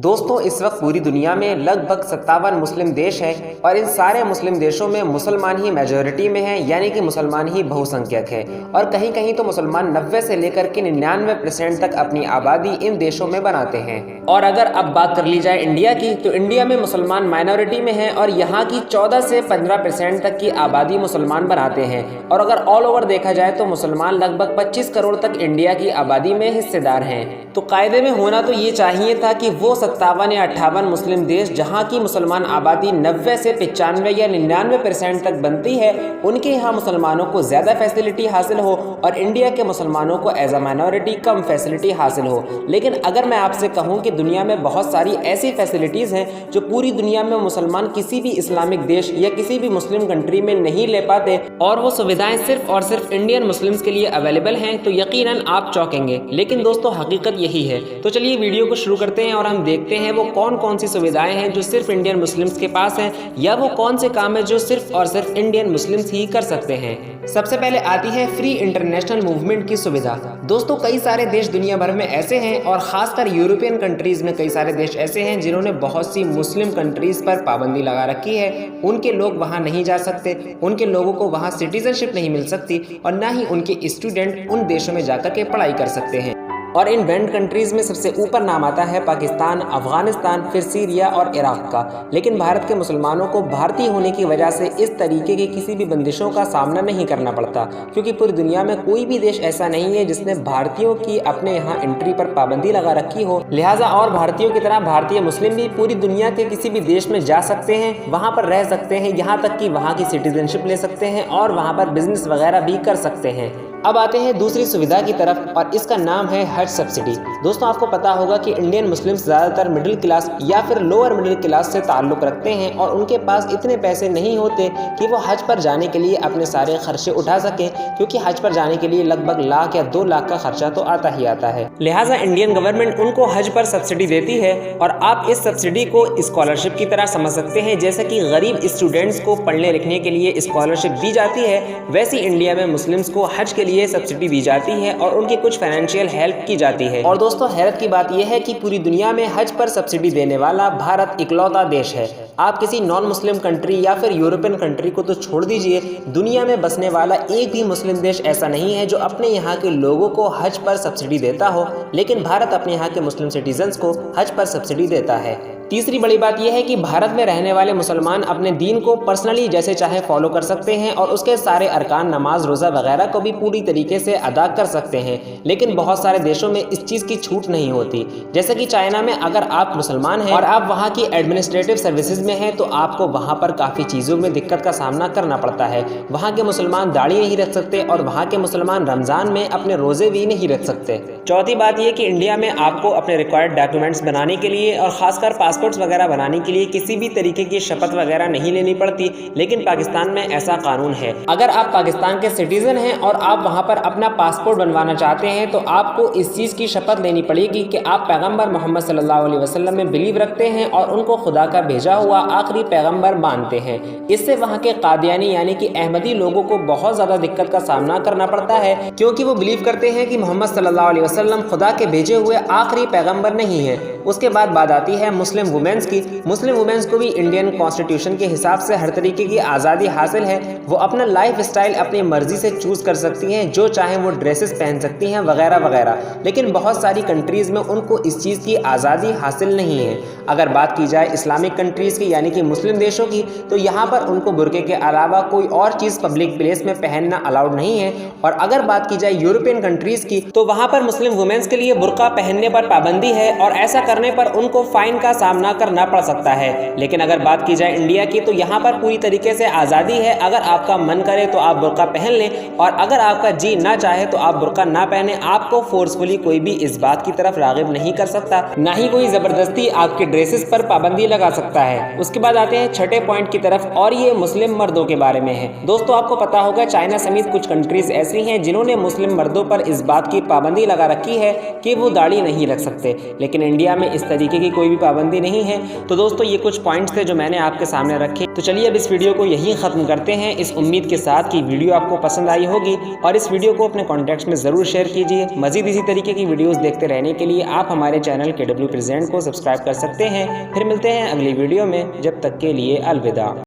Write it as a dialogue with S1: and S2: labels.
S1: दोस्तों इस वक्त पूरी दुनिया में लगभग 57 मुस्लिम देश हैं और इन सारे मुस्लिम देशों में मुसलमान ही मेजॉरिटी में हैं, यानी कि मुसलमान ही बहुसंख्यक हैं। और कहीं कहीं तो मुसलमान 90 से लेकर के 99% तक अपनी आबादी इन देशों में बनाते हैं। और अगर अब बात कर ली जाए इंडिया की, तो इंडिया में मुसलमान माइनॉरिटी में हैं और यहाँ की 14 से 15% तक की आबादी मुसलमान बनाते हैं। और अगर ऑल ओवर देखा जाए तो मुसलमान लगभग 25 करोड़ तक इंडिया की आबादी में हिस्सेदार हैं। तो कायदे में होना तो ये चाहिए था कि वो 57 या 58 मुस्लिम देश जहाँ की मुसलमान आबादी 90 से 95 या 99% तक बनती है, उनके यहाँ मुसलमानों को ज़्यादा फैसिलिटी हासिल हो और इंडिया के मुसलमानों को एज अ माइनॉरिटी कम फैसिलिटी हासिल हो। लेकिन अगर मैं आपसे कहूँ कि दुनिया में बहुत सारी ऐसी फैसिलिटीज़ हैं जो पूरी दुनिया में मुसलमान किसी भी इस्लामिक देश या किसी भी मुस्लिम कंट्री में नहीं ले पाते और वो सुविधाएं सिर्फ और सिर्फ इंडियन मुस्लिम्स के लिए अवेलेबल हैं, तो यकीनन आप चौंकेंगे। लेकिन दोस्तों हकीकत यही है। तो चलिए वीडियो को शुरू करते हैं और हम देखते हैं वो कौन कौन सी सुविधाएं हैं जो सिर्फ इंडियन मुस्लिम्स के पास हैं, या वो कौन से काम है जो सिर्फ और सिर्फ इंडियन मुस्लिम्स ही कर सकते हैं। सबसे पहले आती है फ्री इंटरनेशनल मूवमेंट की सुविधा। दोस्तों कई सारे देश दुनिया भर में ऐसे हैं और खासकर यूरोपियन कंट्रीज में कई सारे देश ऐसे हैं जिन्होंने बहुत सी मुस्लिम कंट्रीज पर पाबंदी लगा रखी है। उनके लोग वहां नहीं जा सकते, उनके लोगों को वहां सिटीजनशिप नहीं मिल सकती और ना ही उनके स्टूडेंट उन देशों में जाकर के पढ़ाई कर सकते हैं। और इन बैंड कंट्रीज में सबसे ऊपर नाम आता है पाकिस्तान, अफगानिस्तान, फिर सीरिया और इराक का। लेकिन भारत के मुसलमानों को भारतीय होने की वजह से इस तरीके की किसी भी बंदिशों का सामना नहीं करना पड़ता, क्योंकि पूरी दुनिया में कोई भी देश ऐसा नहीं है जिसने भारतीयों की अपने यहाँ एंट्री पर पाबंदी लगा रखी हो। लिहाजा और भारतीयों की तरह भारतीय मुस्लिम भी पूरी दुनिया के किसी भी देश में जा सकते हैं, वहाँ पर रह सकते हैं, यहाँ तक कि वहाँ की सिटीजनशिप ले सकते हैं और वहाँ पर बिजनेस वगैरह भी कर सकते हैं। अब आते हैं दूसरी सुविधा की तरफ और इसका नाम है हज सब्सिडी। दोस्तों आपको पता होगा कि इंडियन मुस्लिम्स ज़्यादातर मिडिल क्लास या फिर लोअर मिडिल क्लास से ताल्लुक़ रखते हैं और उनके पास इतने पैसे नहीं होते कि वो हज पर जाने के लिए अपने सारे खर्चे उठा सकें, क्योंकि हज पर जाने के लिए लगभग लाख या 2 लाख का खर्चा तो आता ही आता है। लिहाजा इंडियन गवर्नमेंट उनको हज पर सब्सिडी देती है और आप इस सब्सिडी को स्कॉलरशिप की तरह समझ सकते हैं। जैसे कि गरीब स्टूडेंट्स को पढ़ने लिखने के लिए स्कॉलरशिप दी जाती है, वैसी इंडिया में मुस्लिम्स को हज के लिए सब्सिडी दी जाती है और उनकी कुछ फाइनेंशियल हेल्प की जाती है। और दोस्तों हैरत की बात यह है कि पूरी दुनिया में हज पर सब्सिडी देने वाला भारत इकलौता देश है। आप किसी नॉन मुस्लिम कंट्री या फिर यूरोपियन कंट्री को तो छोड़ दीजिए, दुनिया में बसने वाला एक भी मुस्लिम देश ऐसा नहीं है जो अपने यहाँ के लोगों को हज पर सब्सिडी देता हो, लेकिन भारत अपने यहाँ के मुस्लिम सिटीजन्स को हज पर सब्सिडी देता है। तीसरी बड़ी बात यह है कि भारत में रहने वाले मुसलमान अपने दीन को पर्सनली जैसे चाहे फॉलो कर सकते हैं और उसके सारे अरकान, नमाज, रोज़ा वगैरह को भी पूरी तरीके से अदा कर सकते हैं। लेकिन बहुत सारे देशों में इस चीज़ की छूट नहीं होती। जैसे कि चाइना में अगर आप मुसलमान हैं और आप वहाँ की एडमिनिस्ट्रेटिव सर्विसेज में हैं तो आपको वहाँ पर काफ़ी चीज़ों में दिक्कत का सामना करना पड़ता है। वहाँ के मुसलमान दाढ़ी नहीं रख सकते और वहाँ के मुसलमान रमज़ान में अपने रोज़े भी नहीं रख सकते। चौथी बात यह कि इंडिया में आपको अपने रिक्वायर्ड डॉक्यूमेंट्स बनाने के लिए और खासकर पासपोर्ट्स वगैरह बनाने के लिए किसी भी तरीके की शपथ वगैरह नहीं लेनी पड़ती। लेकिन पाकिस्तान में ऐसा कानून है, अगर आप पाकिस्तान के सिटीजन हैं और आप वहां पर अपना पासपोर्ट बनवाना चाहते हैं तो आपको इस चीज़ की शपथ लेनी पड़ेगी कि आप पैगंबर मोहम्मद सल्लल्लाहु अलैहि वसल्लम में बिलीव रखते हैं और उनको खुदा का भेजा हुआ आखिरी पैगंबर मानते हैं। इससे वहाँ के कादियानी यानी कि अहमदी लोगों को बहुत ज़्यादा दिक्कत का सामना करना पड़ता है, क्योंकि वो बिलीव करते हैं कि मोहम्मद सल्लल्लाहु अलैहि वसल्लम खुदा के भेजे हुए आखिरी पैगंबर नहीं है। उसके बाद बात आती है मुस्लिम वुमेन्स की। मुस्लिम वुमेन्स को भी इंडियन कॉन्स्टिट्यूशन के हिसाब से हर तरीके की आज़ादी हासिल है। वो अपना लाइफ स्टाइल अपनी मर्जी से चूज कर सकती हैं, जो चाहे वो ड्रेसेस पहन सकती हैं वगैरह वगैरह। लेकिन बहुत सारी कंट्रीज़ में उनको इस चीज़ की आज़ादी हासिल नहीं है। अगर बात की जाए इस्लामिक कंट्रीज़ की यानी कि मुस्लिम देशों की, तो यहाँ पर उनको बुर्के के अलावा कोई और चीज़ पब्लिक प्लेस में पहनना अलाउड नहीं है। और अगर बात की जाए यूरोपियन कंट्रीज़ की, तो वहाँ पर मुस्लिम वुमेन्स के लिए बुर्का पहनने पर पाबंदी है और ऐसा करने पर उनको फाइन का सामना करना पड़ सकता है। लेकिन अगर बात की जाए इंडिया की, तो यहाँ पर पूरी तरीके से आज़ादी है। अगर आपका मन करे तो आप बुर्का पहन लें और अगर आपका जी ना चाहे तो आप बुर्का ना पहने। आपको फोर्सफुली कोई भी इस बात की तरफ रागिब नहीं कर सकता, ना ही कोई ज़बरदस्ती आपके ड्रेसेस पर पाबंदी लगा सकता है। उसके बाद आते हैं छठे पॉइंट की तरफ और ये मुस्लिम मर्दों के बारे में है। दोस्तों आपको पता होगा चाइना समेत कुछ कंट्रीज ऐसी हैं जिन्होंने मुस्लिम मर्दों पर इस बात की पाबंदी लगा रखी है कि वो दाढ़ी नहीं रख सकते। लेकिन इंडिया में इस तरीके की कोई भी पाबंदी नहीं है। तो दोस्तों ये कुछ पॉइंट्स थे जो मैंने आपके सामने रखे। तो चलिए अब इस वीडियो को यहीं ख़त्म करते हैं, इस उम्मीद के साथ कि वीडियो आपको पसंद आई होगी और इस वीडियो को अपने कॉन्टैक्ट्स में ज़रूर शेयर कीजिए। मज़ीद इसी तरीके की वीडियोज़ देखते रहने के लिए आप हमारे चैनल KW प्रेजेंट को सब्सक्राइब कर सकते हैं। फिर मिलते हैं अगली वीडियो में, जब तक के लिए अलविदा।